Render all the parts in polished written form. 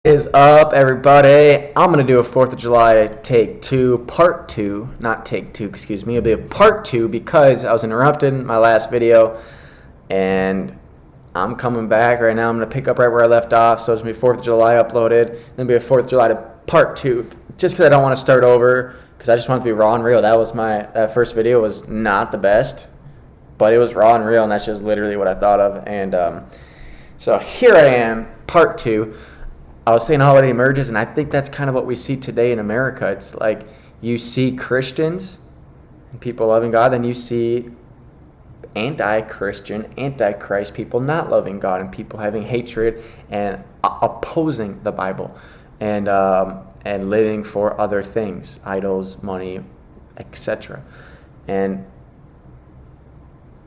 Is up, everybody? I'm gonna do a 4th of July take two, part two, not take two, excuse me. It'll be a part two because I was interrupted in my last video, and I'm coming back right now. I'm gonna pick up right where I left off. So it's gonna be 4th of July uploaded, then be a 4th of July to part two, just because I don't want to start over, because I just want it to be raw and real. That first video was not the best, but it was raw and real, and that's just literally what I thought of. And so here I am, part two. I was saying how it emerges, and I think that's kind of what we see today in America. It's like you see Christians and people loving God, then you see anti-Christian, anti-Christ people not loving God, and people having hatred and opposing the Bible, and living for other things, idols, money, etc. And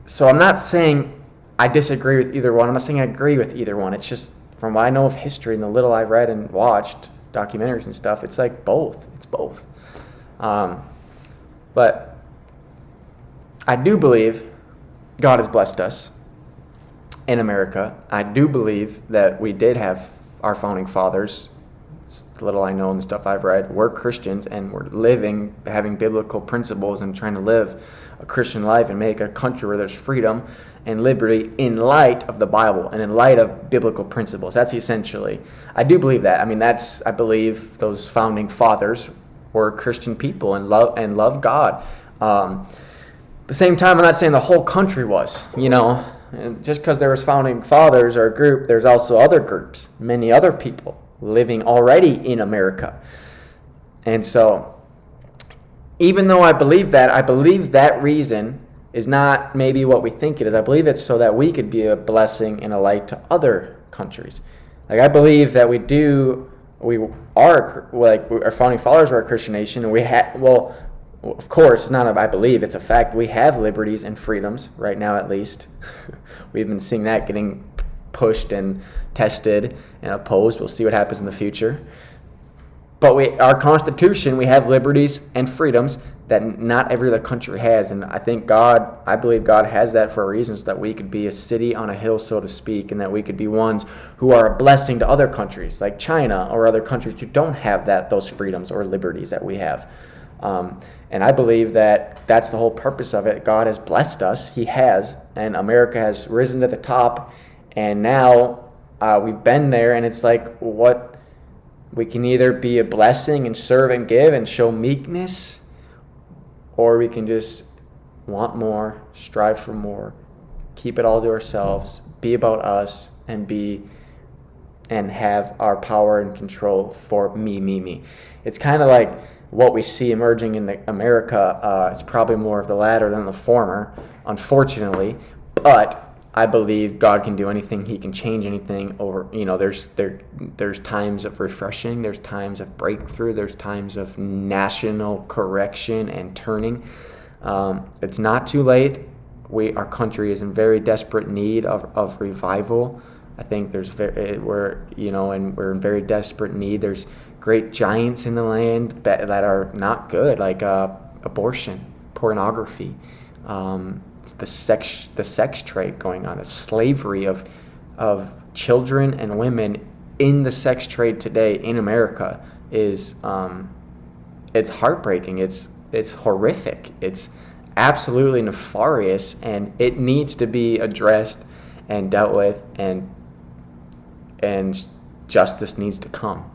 so I'm not saying I disagree with either one. I'm not saying I agree with either one. It's just from what I know of history and the little I've read and watched, documentaries and stuff, it's like both. It's both. But I do believe God has blessed us in America. I do believe that we did have our founding fathers, the little I know and the stuff I've read, were Christians and were having biblical principles and trying to live a Christian life and make a country where there's freedom and liberty in light of the Bible and in light of biblical principles. That's essentially, I do believe that. I believe those founding fathers were Christian people and love God. At the same time, I'm not saying the whole country was, and just because there was founding fathers or a group, there's also other groups, many other people living already in America. And so, even though I believe that reason is not maybe what we think it is. I believe it's so that we could be a blessing and a light to other countries. Like, I believe that our founding fathers were a Christian nation, and of course, it's not I believe, it's a fact. We have liberties and freedoms right now, at least. We've been seeing that getting pushed and tested and opposed. We'll see what happens in the future. But our Constitution, we have liberties and freedoms that not every other country has. And I believe God has that for a reason, so that we could be a city on a hill, so to speak, and that we could be ones who are a blessing to other countries, like China or other countries who don't have those freedoms or liberties that we have. And I believe that that's the whole purpose of it. God has blessed us. He has. And America has risen to the top. And now we've been there, and it's like, what? We can either be a blessing and serve and give and show meekness, or we can just want more, strive for more, keep it all to ourselves, be about us, and have our power and control for me. It's kind of like what we see emerging in America. It's probably more of the latter than the former, unfortunately, but I believe God can do anything. He can change anything over. There's times of refreshing. There's times of breakthrough. There's times of national correction and turning. It's not too late. Our country is in very desperate need of revival. I think we're in very desperate need. There's great giants in the land that are not good, like abortion, pornography. The sex trade going on, the slavery of children and women in the sex trade today in America is it's heartbreaking. It's horrific. It's absolutely nefarious, and it needs to be addressed and dealt with, and justice needs to come.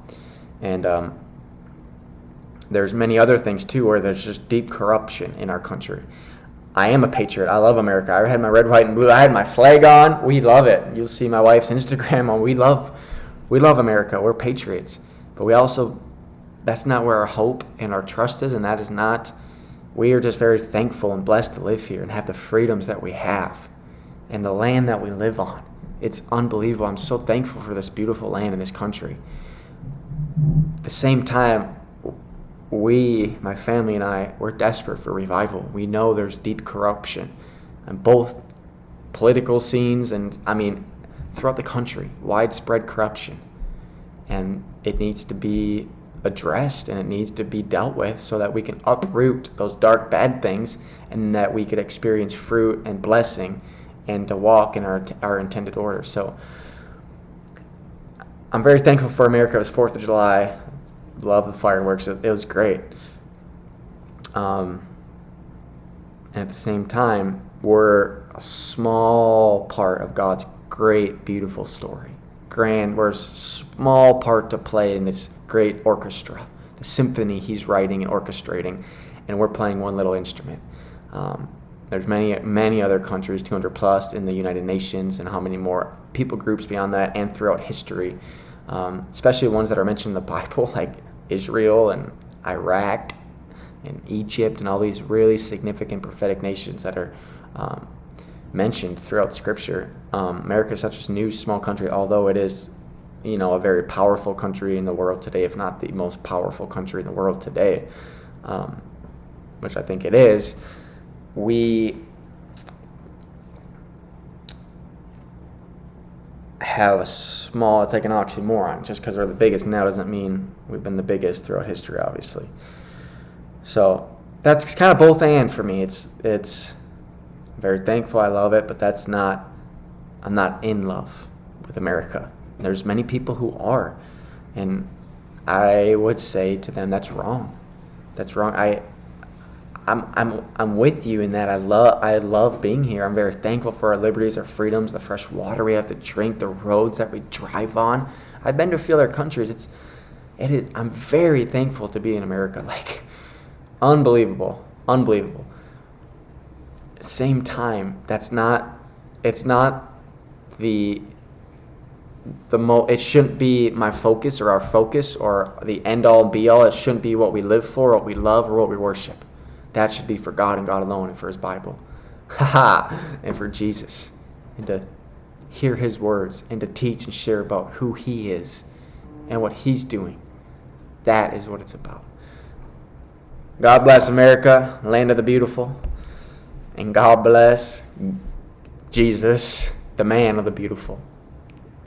And there's many other things too, where there's just deep corruption in our country. I am a patriot. I love America. I had my red, white, and blue. I had my flag on. We love it. You'll see my wife's Instagram on. We love America. We're patriots. But that's not where our hope and our trust is, and that is not. We are just very thankful and blessed to live here and have the freedoms that we have and the land that we live on. It's unbelievable. I'm so thankful for this beautiful land in this country. At the same time, my family and I, we're desperate for revival. We know there's deep corruption on both political scenes and, throughout the country, widespread corruption. And it needs to be addressed, and it needs to be dealt with so that we can uproot those dark, bad things, and that we could experience fruit and blessing and to walk in our intended order. So I'm very thankful for America. It was 4th of July. Love the fireworks. It was great. And at the same time, we're a small part of God's great, beautiful story. We're a small part to play in this great orchestra, the symphony he's writing and orchestrating, and we're playing one little instrument. There's many other countries, 200 plus in the United Nations, and how many more people groups beyond that and throughout history, especially ones that are mentioned in the Bible, like Israel and Iraq and Egypt and all these really significant prophetic nations that are mentioned throughout Scripture. America is such a new, small country, although it is, a very powerful country in the world today, if not the most powerful country in the world today, which I think it is. We have a small, it's like an oxymoron. Just because we're the biggest now doesn't mean we've been the biggest throughout history, obviously. So that's kind of both and for me. It's very thankful, I love it, but I'm not in love with America. There's many people who are, and I would say to them, that's wrong. That's wrong. I'm with you in that. I love being here. I'm very thankful for our liberties, our freedoms, the fresh water we have to drink, the roads that we drive on. I've been to a few other countries. I'm very thankful to be in America. Like, unbelievable. At the same time, it's not it shouldn't be my focus or our focus or the end all be all. It shouldn't be what we live for, what we love, or what we worship. That should be for God and God alone, and for His Bible. And for Jesus. And to hear His words and to teach and share about who He is and what He's doing. That is what it's about. God bless America, land of the beautiful. And God bless Jesus, the man of the beautiful.